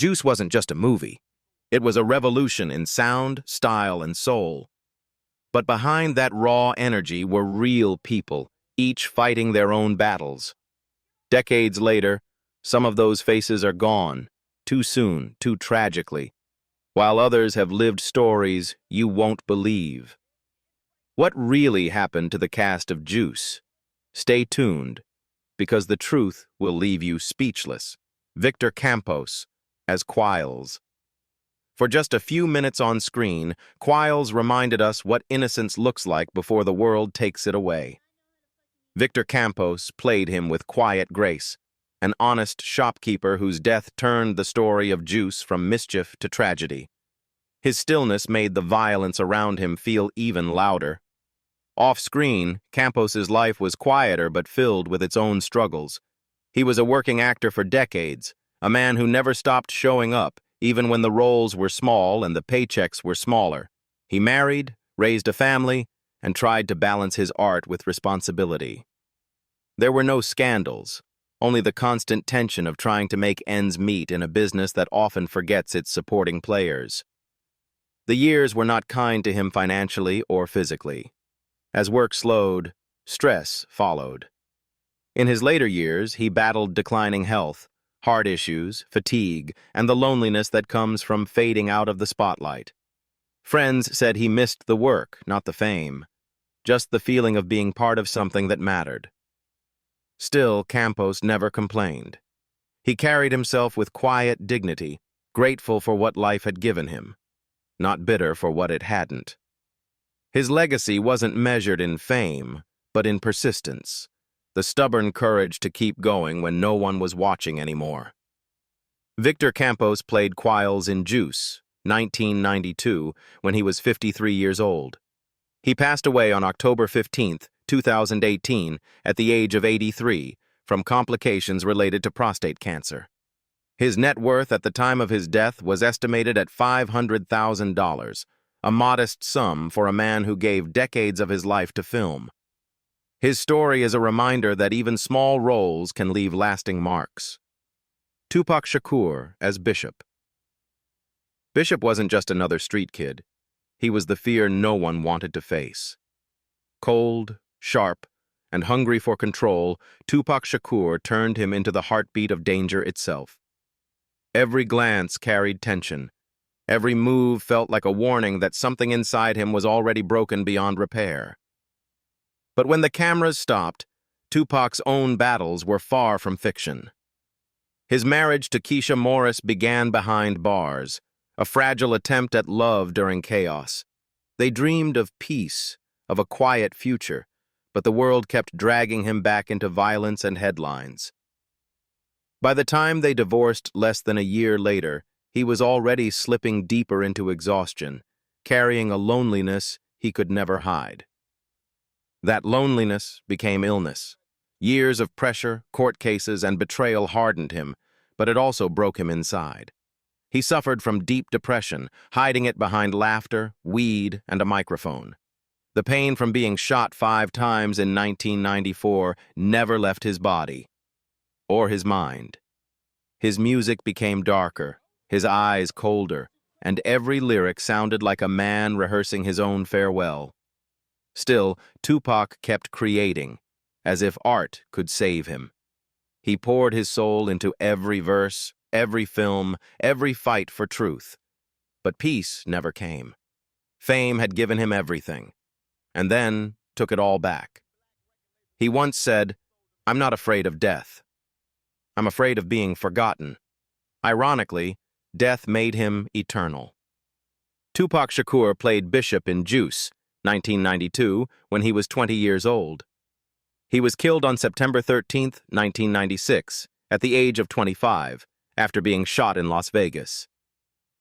Juice wasn't just a movie. It was a revolution in sound, style, and soul. But behind that raw energy were real people, each fighting their own battles. Decades later, some of those faces are gone, too soon, too tragically, while others have lived stories you won't believe. What really happened to the cast of Juice? Stay tuned, because the truth will leave you speechless. Victor Campos as Quiles. For just a few minutes on screen, Quiles reminded us what innocence looks like before the world takes it away. Victor Campos played him with quiet grace, an honest shopkeeper whose death turned the story of Juice from mischief to tragedy. His stillness made the violence around him feel even louder. Off-screen, Campos's life was quieter but filled with its own struggles. He was a working actor for decades, a man who never stopped showing up, even when the roles were small and the paychecks were smaller. He married, raised a family, and tried to balance his art with responsibility. There were no scandals, only the constant tension of trying to make ends meet in a business that often forgets its supporting players. The years were not kind to him financially or physically. As work slowed, stress followed. In his later years, he battled declining health, heart issues, fatigue, and the loneliness that comes from fading out of the spotlight. Friends said he missed the work, not the fame, just the feeling of being part of something that mattered. Still, Campos never complained. He carried himself with quiet dignity, grateful for what life had given him, not bitter for what it hadn't. His legacy wasn't measured in fame, but in persistence, the stubborn courage to keep going when no one was watching anymore. Victor Campos played Quiles in Juice, 1992, when he was 53 years old. He passed away on October 15, 2018, at the age of 83, from complications related to prostate cancer. His net worth at the time of his death was estimated at $500,000, a modest sum for a man who gave decades of his life to film. His story is a reminder that even small roles can leave lasting marks. Tupac Shakur as Bishop. Bishop wasn't just another street kid. He was the fear no one wanted to face. Cold, sharp, and hungry for control, Tupac Shakur turned him into the heartbeat of danger itself. Every glance carried tension. Every move felt like a warning that something inside him was already broken beyond repair. But when the cameras stopped, Tupac's own battles were far from fiction. His marriage to Keisha Morris began behind bars, a fragile attempt at love during chaos. They dreamed of peace, of a quiet future, but the world kept dragging him back into violence and headlines. By the time they divorced less than a year later, he was already slipping deeper into exhaustion, carrying a loneliness he could never hide. That loneliness became illness. Years of pressure, court cases, and betrayal hardened him, but it also broke him inside. He suffered from deep depression, hiding it behind laughter, weed, and a microphone. The pain from being shot 5 times in 1994 never left his body or his mind. His music became darker, his eyes colder, and every lyric sounded like a man rehearsing his own farewell. Still, Tupac kept creating, as if art could save him. He poured his soul into every verse, every film, every fight for truth. But peace never came. Fame had given him everything, and then took it all back. He once said, "I'm not afraid of death. I'm afraid of being forgotten." Ironically, death made him eternal. Tupac Shakur played Bishop in Juice, 1992, when he was 20 years old. He was killed on September 13, 1996, at the age of 25, after being shot in Las Vegas.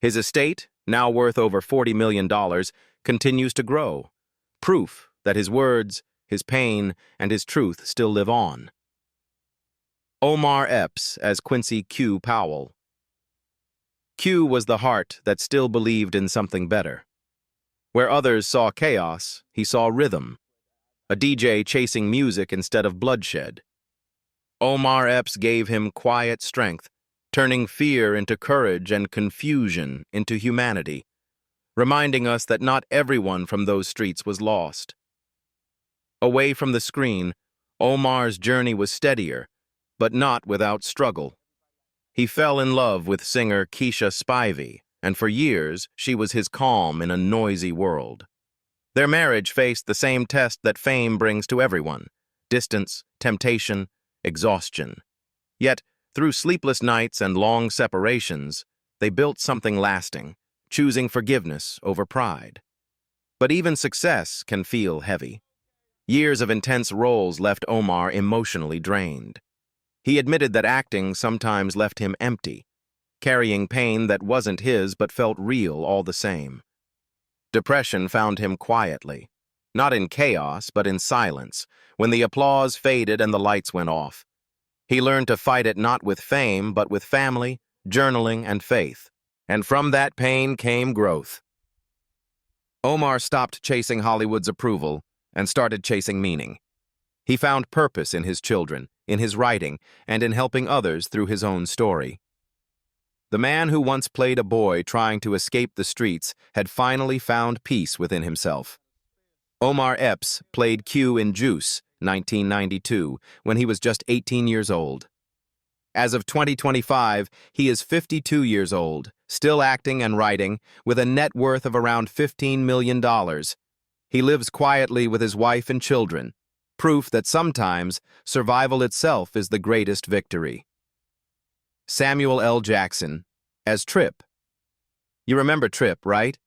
His estate, now worth over $40 million, continues to grow, proof that his words, his pain, and his truth still live on. Omar Epps as Quincy Q. Powell. Q was the heart that still believed in something better. Where others saw chaos, he saw rhythm, a DJ chasing music instead of bloodshed. Omar Epps gave him quiet strength, turning fear into courage and confusion into humanity, reminding us that not everyone from those streets was lost. Away from the screen, Omar's journey was steadier, but not without struggle. He fell in love with singer Keisha Spivey, and for years she was his calm in a noisy world. Their marriage faced the same test that fame brings to everyone: distance, temptation, exhaustion. Yet, through sleepless nights and long separations, they built something lasting, choosing forgiveness over pride. But even success can feel heavy. Years of intense roles left Omar emotionally drained. He admitted that acting sometimes left him empty, carrying pain that wasn't his but felt real all the same. Depression found him quietly, not in chaos but in silence, when the applause faded and the lights went off. He learned to fight it not with fame but with family, journaling, and faith. And from that pain came growth. Omar stopped chasing Hollywood's approval and started chasing meaning. He found purpose in his children, in his writing, and in helping others through his own story. The man who once played a boy trying to escape the streets had finally found peace within himself. Omar Epps played Q in Juice, 1992, when he was just 18 years old. As of 2025, he is 52 years old, still acting and writing, with a net worth of around $15 million. He lives quietly with his wife and children, proof that sometimes survival itself is the greatest victory. Samuel L. Jackson, as Trip. You remember Trip, right?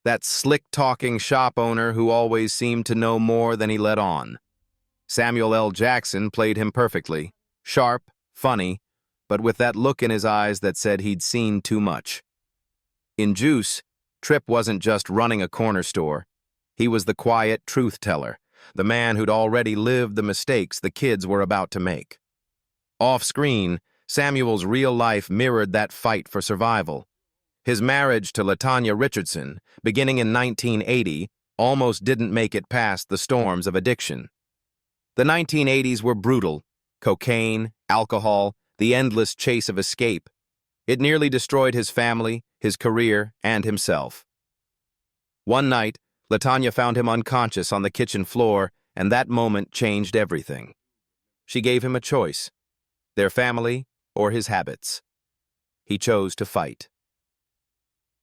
That slick-talking shop owner who always seemed to know more than he let on. Samuel L. Jackson played him perfectly, sharp, funny, but with that look in his eyes that said he'd seen too much. In Juice, Trip wasn't just running a corner store. He was the quiet truth-teller, the man who'd already lived the mistakes the kids were about to make. Off-screen, Samuel's real life mirrored that fight for survival. His marriage to Latanya Richardson, beginning in 1980, almost didn't make it past the storms of addiction. The 1980s were brutal: cocaine, alcohol, the endless chase of escape. It nearly destroyed his family, his career, and himself. One night, Latanya found him unconscious on the kitchen floor, and that moment changed everything. She gave him a choice: their family or his habits. He chose to fight.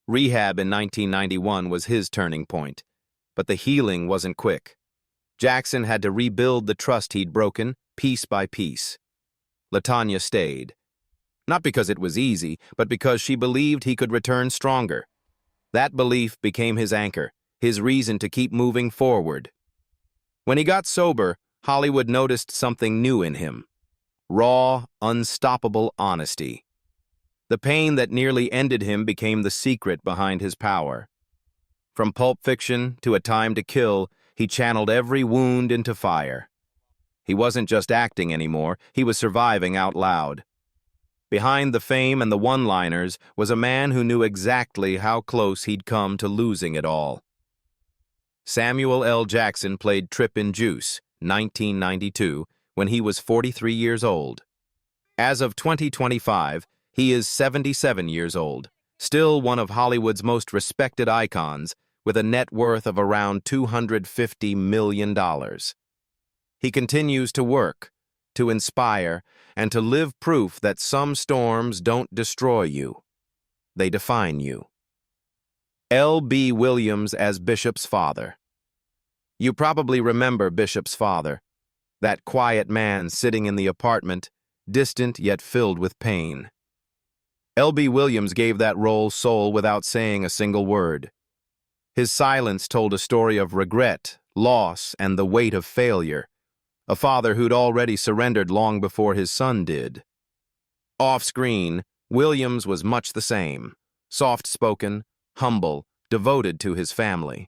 Rehab in 1991 was his turning point, but the healing wasn't quick. Jackson had to rebuild the trust he'd broken, piece by piece. Latanya stayed. Not because it was easy, but because she believed he could return stronger. That belief became his anchor, his reason to keep moving forward. When he got sober, Hollywood noticed something new in him: raw, unstoppable honesty. The pain that nearly ended him became the secret behind his power. From Pulp Fiction to A Time to Kill, he channeled every wound into fire. He wasn't just acting anymore, he was surviving out loud. Behind the fame and the one-liners was a man who knew exactly how close he'd come to losing it all. Samuel L. Jackson played Trip in Juice, 1992, when he was 43 years old. As of 2025, he is 77 years old, still one of Hollywood's most respected icons, with a net worth of around $250 million. He continues to work, to inspire, and to live proof that some storms don't destroy you. They define you. L.B. Williams as Bishop's father. You probably remember Bishop's father, that quiet man sitting in the apartment, distant yet filled with pain. L.B. Williams gave that role soul without saying a single word. His silence told a story of regret, loss, and the weight of failure. A father who'd already surrendered long before his son did. Off-screen, Williams was much the same: soft-spoken, humble, devoted to his family.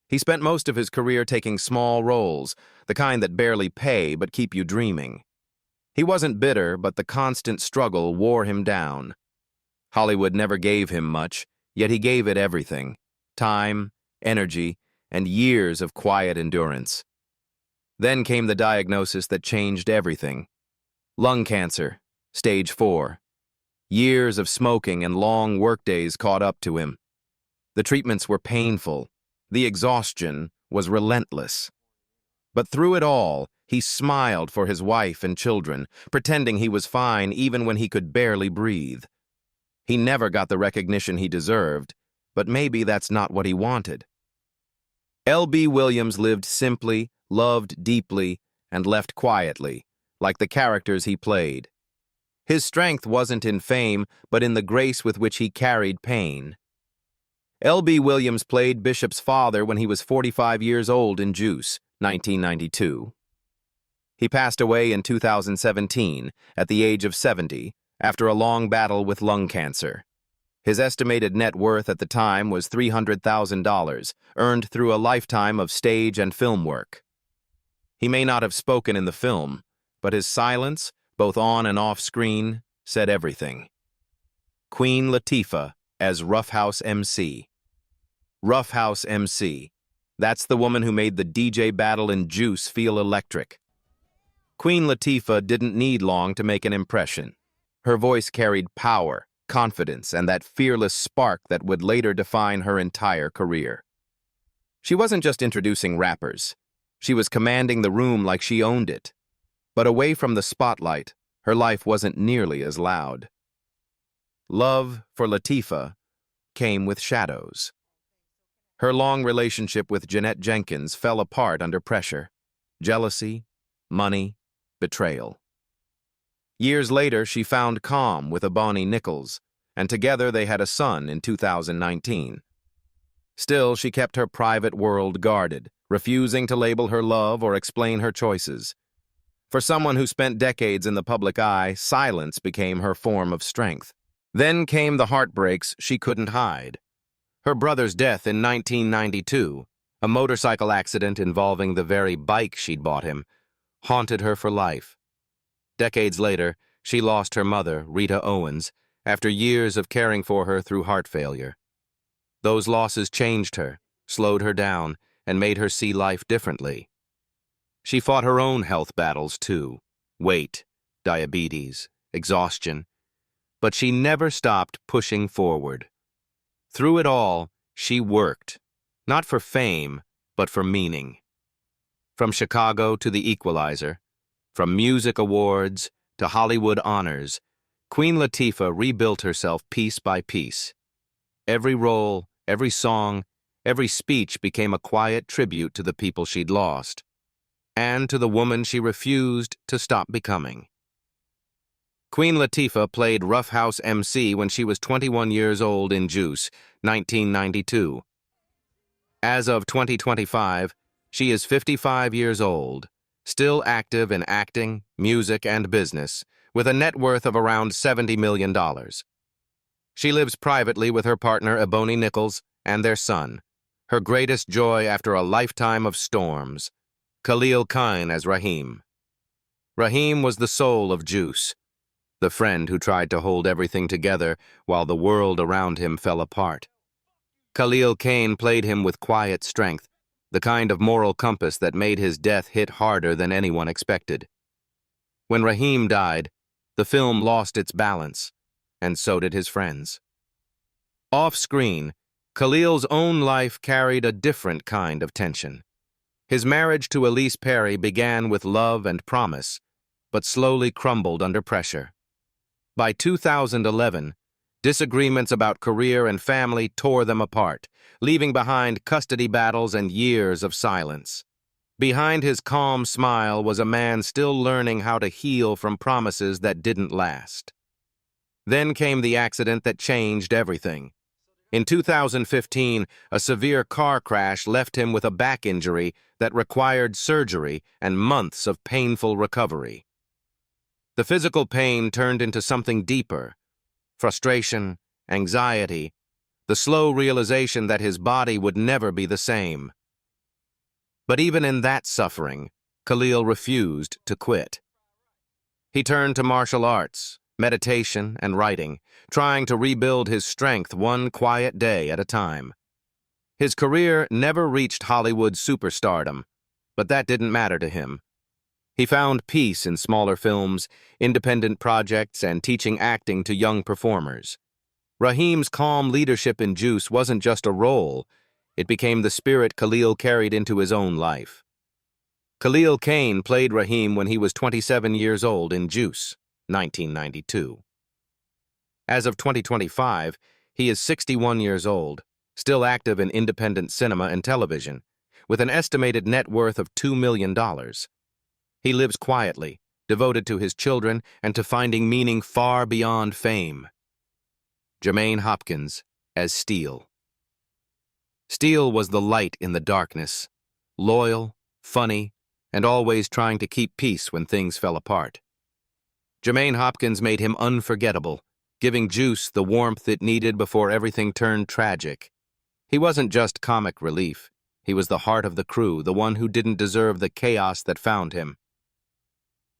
He spent most of his career taking small roles, the kind that barely pay but keep you dreaming. He wasn't bitter, but the constant struggle wore him down. Hollywood never gave him much, yet he gave it everything: time, energy, and years of quiet endurance. Then came the diagnosis that changed everything: lung cancer, stage 4. Years of smoking and long workdays caught up to him. The treatments were painful. The exhaustion was relentless. But through it all, he smiled for his wife and children, pretending he was fine even when he could barely breathe. He never got the recognition he deserved, but maybe that's not what he wanted. L.B. Williams lived simply, loved deeply, and left quietly, like the characters he played. His strength wasn't in fame, but in the grace with which he carried pain. L.B. Williams played Bishop's father when he was 45 years old in Juice, 1992. He passed away in 2017, at the age of 70, after a long battle with lung cancer. His estimated net worth at the time was $300,000, earned through a lifetime of stage and film work. He may not have spoken in the film, but his silence, both on and off screen, said everything. Queen Latifah as Roughhouse MC. Roughhouse MC. That's the woman who made the DJ battle in Juice feel electric. Queen Latifah didn't need long to make an impression. Her voice carried power, confidence, and that fearless spark that would later define her entire career. She wasn't just introducing rappers. She was commanding the room like she owned it. But away from the spotlight, her life wasn't nearly as loud. Love for Latifah came with shadows. Her long relationship with Jeanette Jenkins fell apart under pressure. Jealousy, money, betrayal. Years later, she found calm with Ebony Nichols, and together they had a son in 2019. Still, she kept her private world guarded, refusing to label her love or explain her choices. For someone who spent decades in the public eye, silence became her form of strength. Then came the heartbreaks she couldn't hide. Her brother's death in 1992, a motorcycle accident involving the very bike she'd bought him, haunted her for life. Decades later, she lost her mother, Rita Owens, after years of caring for her through heart failure. Those losses changed her, slowed her down, and made her see life differently. She fought her own health battles, too. Weight, diabetes, exhaustion. But she never stopped pushing forward. Through it all, she worked, not for fame, but for meaning. From Chicago to The Equalizer, from music awards to Hollywood honors, Queen Latifah rebuilt herself piece by piece. Every role, every song, every speech became a quiet tribute to the people she'd lost, and to the woman she refused to stop becoming. Queen Latifah played Roughhouse MC when she was 21 years old in Juice, 1992. As of 2025, she is 55 years old, still active in acting, music, and business, with a net worth of around $70 million. She lives privately with her partner Ebony Nichols and their son, her greatest joy after a lifetime of storms, Khalil Kain as Raheem. Raheem was the soul of Juice, the friend who tried to hold everything together while the world around him fell apart. Khalil Kain played him with quiet strength, the kind of moral compass that made his death hit harder than anyone expected. When Raheem died, the film lost its balance, and so did his friends. Off-screen, Khalil's own life carried a different kind of tension. His marriage to Elise Perry began with love and promise, but slowly crumbled under pressure. By 2011, disagreements about career and family tore them apart, leaving behind custody battles and years of silence. Behind his calm smile was a man still learning how to heal from promises that didn't last. Then came the accident that changed everything. In 2015, a severe car crash left him with a back injury that required surgery and months of painful recovery. The physical pain turned into something deeper: frustration, anxiety, the slow realization that his body would never be the same. But even in that suffering, Khalil refused to quit. He turned to martial arts, meditation, and writing, trying to rebuild his strength one quiet day at a time. His career never reached Hollywood superstardom, but that didn't matter to him. He found peace in smaller films, independent projects, and teaching acting to young performers. Raheem's calm leadership in Juice wasn't just a role, it became the spirit Khalil carried into his own life. Khalil Kain played Raheem when he was 27 years old in Juice, 1992. As of 2025, he is 61 years old, still active in independent cinema and television, with an estimated net worth of $2 million. He lives quietly, devoted to his children and to finding meaning far beyond fame. Jermaine Hopkins as Steele. Steele was the light in the darkness, loyal, funny, and always trying to keep peace when things fell apart. Jermaine Hopkins made him unforgettable, giving Juice the warmth it needed before everything turned tragic. He wasn't just comic relief. He was the heart of the crew, the one who didn't deserve the chaos that found him.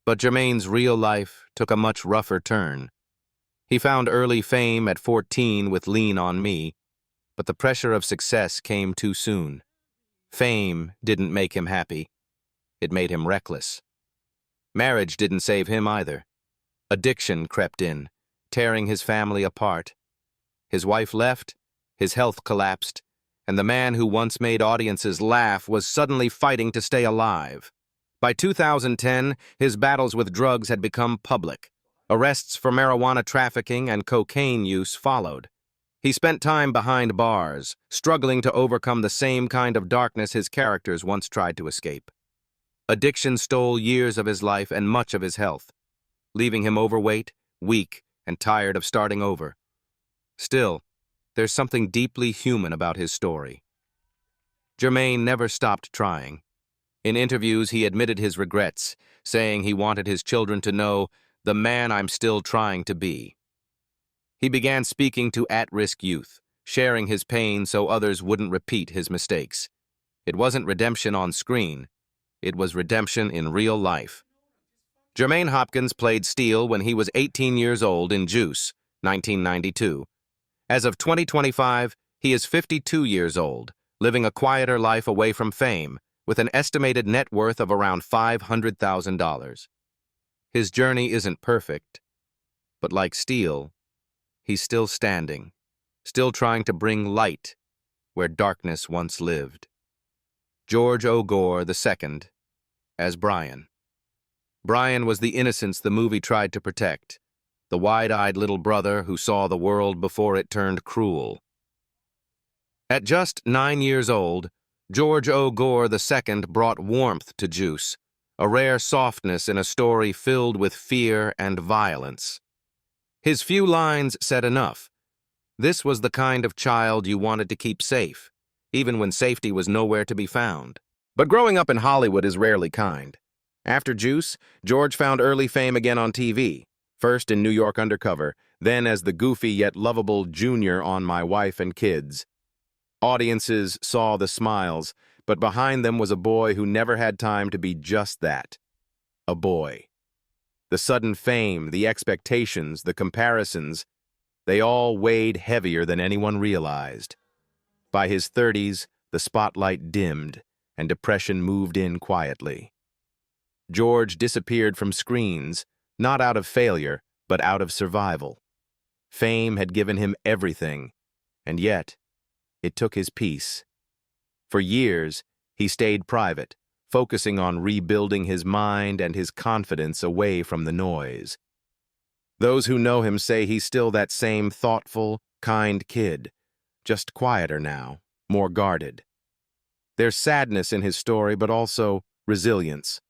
But Jermaine's real life took a much rougher turn. He found early fame at 14 with Lean on Me, but the pressure of success came too soon. Fame didn't make him happy. It made him reckless. Marriage didn't save him either. Addiction crept in, tearing his family apart. His wife left, his health collapsed, and the man who once made audiences laugh was suddenly fighting to stay alive. By 2010, his battles with drugs had become public. Arrests for marijuana trafficking and cocaine use followed. He spent time behind bars, struggling to overcome the same kind of darkness his characters once tried to escape. Addiction stole years of his life and much of his health, leaving him overweight, weak, and tired of starting over. Still, there's something deeply human about his story. Jermaine never stopped trying. In interviews, he admitted his regrets, saying he wanted his children to know the man I'm still trying to be. He began speaking to at-risk youth, sharing his pain so others wouldn't repeat his mistakes. It wasn't redemption on screen. It was redemption in real life. Jermaine Hopkins played Steele when he was 18 years old in Juice, 1992. As of 2025, he is 52 years old, living a quieter life away from fame, with an estimated net worth of around $500,000. His journey isn't perfect, but like Steele, he's still standing, still trying to bring light where darkness once lived. George O. Gore II as Brian. Brian was the innocence the movie tried to protect, the wide-eyed little brother who saw the world before it turned cruel. At just 9 years old, George O. Gore II brought warmth to Juice, a rare softness in a story filled with fear and violence. His few lines said enough. This was the kind of child you wanted to keep safe, even when safety was nowhere to be found. But growing up in Hollywood is rarely kind. After Juice, George found early fame again on TV, first in New York Undercover, then as the goofy yet lovable Junior on My Wife and Kids. Audiences saw the smiles, but behind them was a boy who never had time to be just that. A boy. The sudden fame, the expectations, the comparisons, they all weighed heavier than anyone realized. By his 30s, the spotlight dimmed, and depression moved in quietly. George disappeared from screens, not out of failure, but out of survival. Fame had given him everything, and yet, it took his peace. For years, he stayed private, focusing on rebuilding his mind and his confidence away from the noise. Those who know him say he's still that same thoughtful, kind kid, just quieter now, more guarded. There's sadness in his story, but also resilience.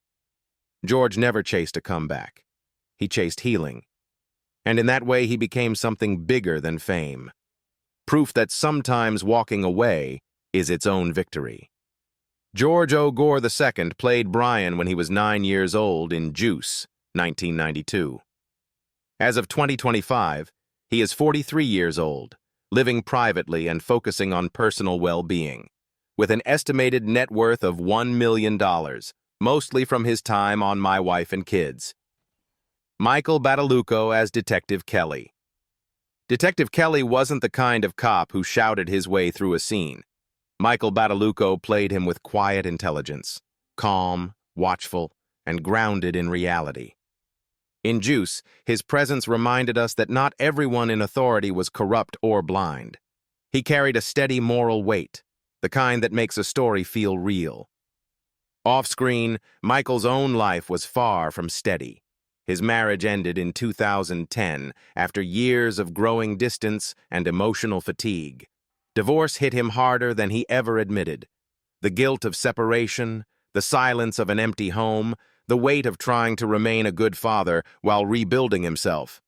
George never chased a comeback. He chased healing. And in that way, he became something bigger than fame. Proof that sometimes walking away is its own victory. George O. Gore II played Brian when he was 9 years old in Juice, 1992. As of 2025, he is 43 years old, living privately and focusing on personal well-being, with an estimated net worth of $1 million, mostly from his time on My Wife and Kids. Michael Badaluco as Detective Kelly. Detective Kelly wasn't the kind of cop who shouted his way through a scene. Michael Badaluco played him with quiet intelligence, calm, watchful, and grounded in reality. In Juice, his presence reminded us that not everyone in authority was corrupt or blind. He carried a steady moral weight, the kind that makes a story feel real. Off-screen, Michael's own life was far from steady. His marriage ended in 2010 after years of growing distance and emotional fatigue. Divorce hit him harder than he ever admitted. The guilt of separation, the silence of an empty home, the weight of trying to remain a good father while rebuilding himself.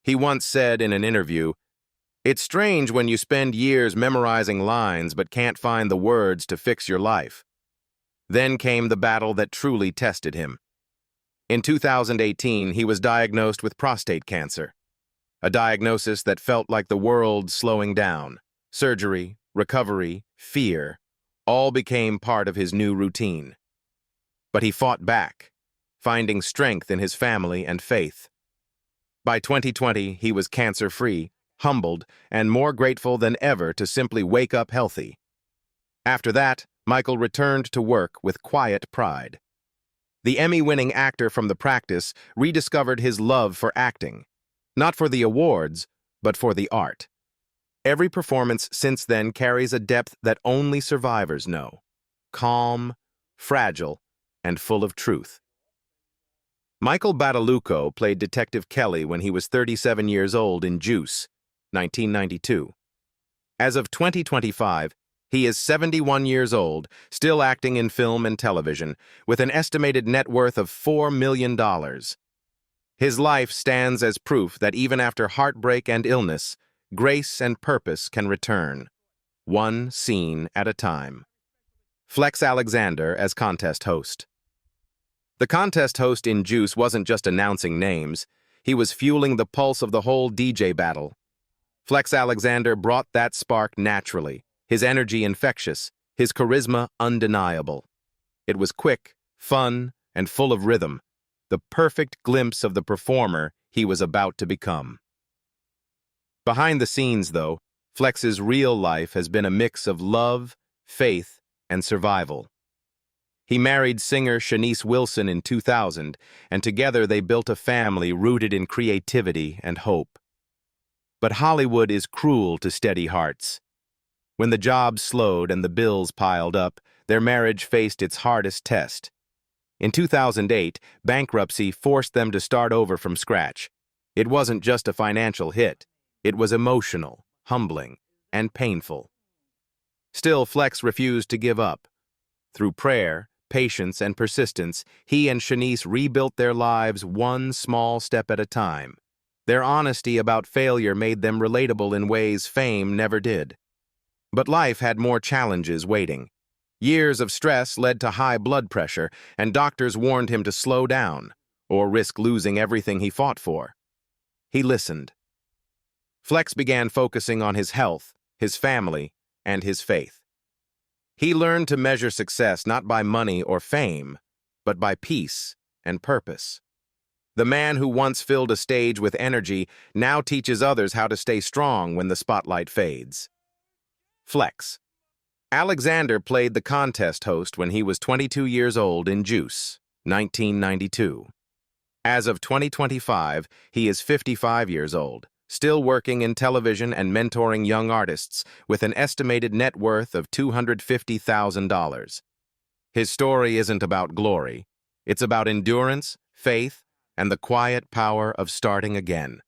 He once said in an interview, "It's strange when you spend years memorizing lines but can't find the words to fix your life." Then came the battle that truly tested him. In 2018, he was diagnosed with prostate cancer, a diagnosis that felt like the world slowing down. Surgery, recovery, fear, all became part of his new routine. But he fought back, finding strength in his family and faith. By 2020, he was cancer-free, humbled, and more grateful than ever to simply wake up healthy. After that, Michael returned to work with quiet pride. The Emmy-winning actor from The Practice rediscovered his love for acting, not for the awards, but for the art. Every performance since then carries a depth that only survivors know. Calm, fragile, and full of truth. Michael Badaluco played Detective Kelly when he was 37 years old in Juice, 1992. As of 2025, he is 71 years old, still acting in film and television, with an estimated net worth of $4 million. His life stands as proof that even after heartbreak and illness, grace and purpose can return, one scene at a time. Flex Alexander as contest host. The contest host in Juice wasn't just announcing names, he was fueling the pulse of the whole DJ battle. Flex Alexander brought that spark naturally, his energy infectious, his charisma undeniable. It was quick, fun, and full of rhythm, the perfect glimpse of the performer he was about to become. Behind the scenes, though, Flex's real life has been a mix of love, faith, and survival. He married singer Shanice Wilson in 2000, and together they built a family rooted in creativity and hope. But Hollywood is cruel to steady hearts. When the jobs slowed and the bills piled up, their marriage faced its hardest test. In 2008, bankruptcy forced them to start over from scratch. It wasn't just a financial hit. It was emotional, humbling, and painful. Still, Flex refused to give up. Through prayer, patience, and persistence, he and Shanice rebuilt their lives one small step at a time. Their honesty about failure made them relatable in ways fame never did. But life had more challenges waiting. Years of stress led to high blood pressure, and doctors warned him to slow down, or risk losing everything he fought for. He listened. Flex began focusing on his health, his family, and his faith. He learned to measure success not by money or fame, but by peace and purpose. The man who once filled a stage with energy now teaches others how to stay strong when the spotlight fades. Flex. Alexander played the contest host when he was 22 years old in Juice, 1992. As of 2025, he is 55 years old, still working in television and mentoring young artists with an estimated net worth of $250,000. His story isn't about glory. It's about endurance, faith, and the quiet power of starting again.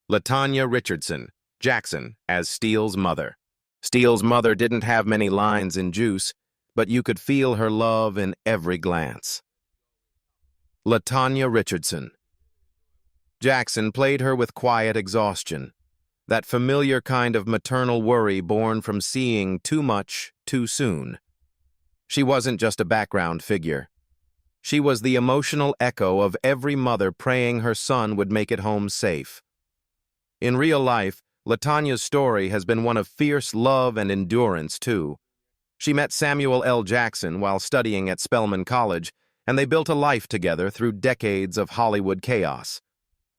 Latanya Richardson, Jackson, as Steele's mother. Steele's mother didn't have many lines in Juice, but you could feel her love in every glance. Latanya Richardson. Jackson played her with quiet exhaustion, that familiar kind of maternal worry born from seeing too much too soon. She wasn't just a background figure. She was the emotional echo of every mother praying her son would make it home safe. In real life, Latanya's story has been one of fierce love and endurance, too. She met Samuel L. Jackson while studying at Spelman College, and they built a life together through decades of Hollywood chaos.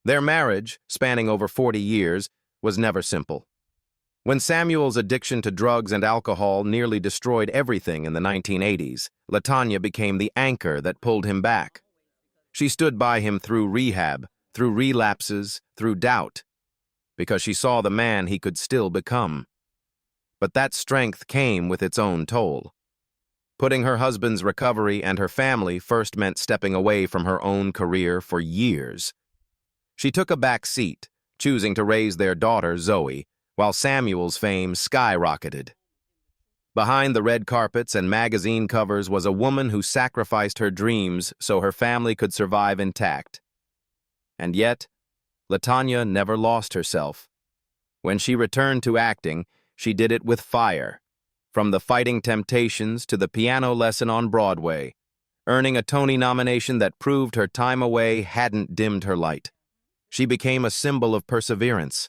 Their marriage, spanning over 40 years, was never simple. When Samuel's addiction to drugs and alcohol nearly destroyed everything in the 1980s, Latanya became the anchor that pulled him back. She stood by him through rehab, through relapses, through doubt, because she saw the man he could still become. But that strength came with its own toll. Putting her husband's recovery and her family first meant stepping away from her own career for years. She took a back seat, choosing to raise their daughter, Zoe, while Samuel's fame skyrocketed. Behind the red carpets and magazine covers was a woman who sacrificed her dreams so her family could survive intact. And yet, Latanya never lost herself. When she returned to acting, she did it with fire, from the Fighting Temptations to the piano lesson on Broadway, earning a Tony nomination that proved her time away hadn't dimmed her light. She became a symbol of perseverance,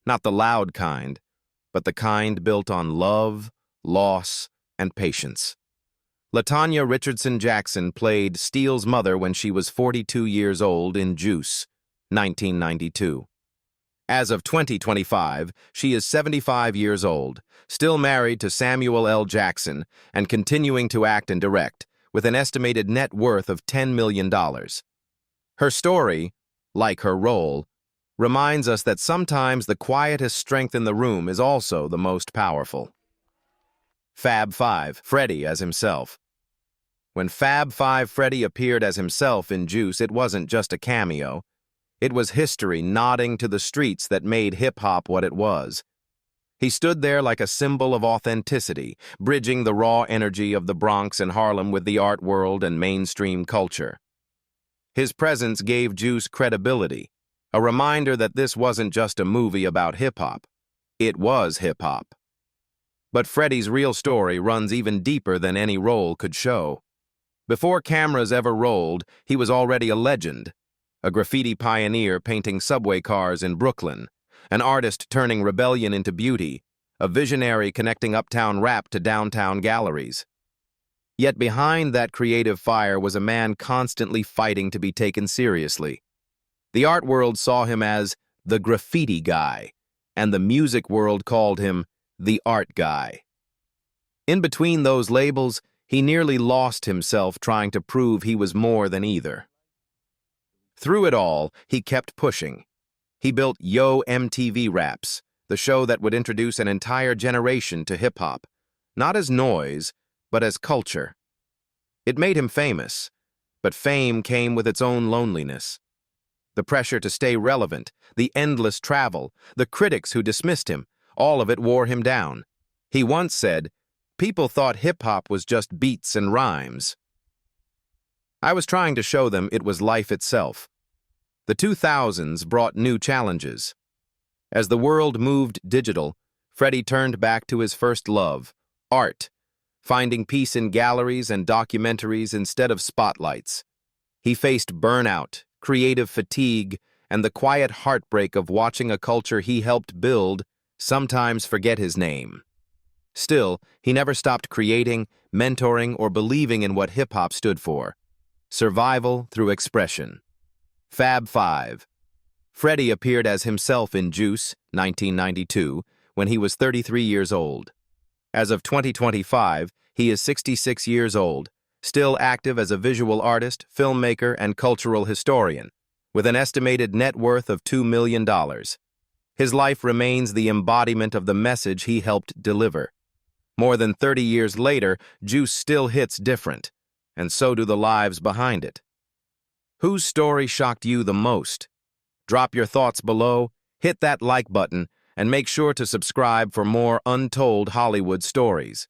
not the loud kind, but the kind built on love, loss, and patience. Latanya Richardson Jackson played Steele's mother when she was 42 years old in Juice, 1992. As of 2025, she is 75 years old, still married to Samuel L. Jackson, and continuing to act and direct, with an estimated net worth of $10 million. Her story, like her role, reminds us that sometimes the quietest strength in the room is also the most powerful. Fab Five Freddy as himself. When Fab Five Freddy appeared as himself in Juice, it wasn't just a cameo. It was history nodding to the streets that made hip-hop what it was. He stood there like a symbol of authenticity, bridging the raw energy of the Bronx and Harlem with the art world and mainstream culture. His presence gave Juice credibility, a reminder that this wasn't just a movie about hip-hop. It was hip-hop. But Freddy's real story runs even deeper than any role could show. Before cameras ever rolled, he was already a legend. A graffiti pioneer painting subway cars in Brooklyn, an artist turning rebellion into beauty, a visionary connecting uptown rap to downtown galleries. Yet behind that creative fire was a man constantly fighting to be taken seriously. The art world saw him as the graffiti guy, and the music world called him the art guy. In between those labels, he nearly lost himself trying to prove he was more than either. Through it all, he kept pushing. He built Yo MTV Raps, the show that would introduce an entire generation to hip-hop, not as noise, but as culture. It made him famous, but fame came with its own loneliness. The pressure to stay relevant, the endless travel, the critics who dismissed him, all of it wore him down. He once said, "People thought hip-hop was just beats and rhymes. I was trying to show them it was life itself." The 2000s brought new challenges. As the world moved digital, Freddy turned back to his first love, art, finding peace in galleries and documentaries instead of spotlights. He faced burnout, creative fatigue, and the quiet heartbreak of watching a culture he helped build sometimes forget his name. Still, he never stopped creating, mentoring, or believing in what hip-hop stood for: survival through expression. Fab Five. Freddy appeared as himself in Juice, 1992, when he was 33 years old. As of 2025, he is 66 years old, still active as a visual artist, filmmaker, and cultural historian, with an estimated net worth of $2 million. His life remains the embodiment of the message he helped deliver. More than 30 years later, Juice still hits different, and so do the lives behind it. Whose story shocked you the most? Drop your thoughts below, hit that like button, and make sure to subscribe for more untold Hollywood stories.